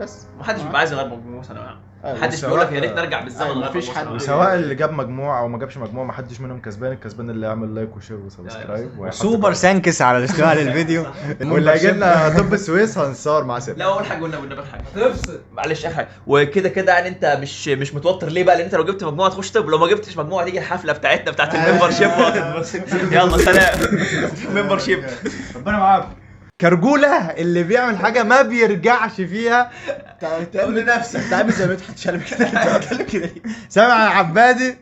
بس محدش بيبقى عايز يغير مجموعه ثانوي عام، محدش بيقول لك يا ريت نرجع بالزمن نغير مفيش مجموعة حد. ثانوي عام. وسواء اللي جاب مجموعه او ما جابش مجموعه، ما حدش منهم كسبان. الكسبان اللي يعمل لايك وشير وسبسكرايب ويحط سوبر سانكس على الاشتراك للفيديو. واللي هيجي لنا طب السويس هنصور مع سيف. لا اول حاجه قلنا بالنبي حاجه هتفصل. معلش اخر حاجه، وكده كده يعني انت مش متوتر ليه بقى؟ لان انت لو جبت مجموعه تخش طب، لو ما جبتش مجموعه تيجي الحفله بتاعتنا بتاعت الممبر شيب. يلا سلام. ممبر شيب. ربنا معاكم. كرجوله اللي بيعمل حاجه ما بيرجعش فيها. قول لنفسك تعمل زي مدحت شلبي كده. انت بتتكلم كده ليه؟ سامع يا عبادي؟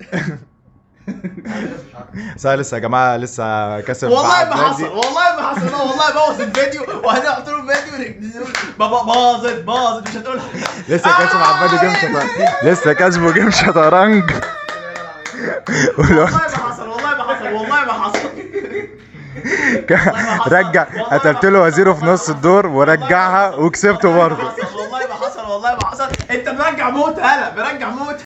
لسه يا جماعه لسه كسب والله ما عبادي. حصل والله بوظ الفيديو وهنحط له فيديو باظت مش هتقول لسه كسب عبادي جيم شطرنج. لسه كسبه جيم شطرنج. والله ما حصل رجع، قتلت له وزيره في نص الدور ورجعها وكسبته برضه. والله ما حصل انت مرجع موت.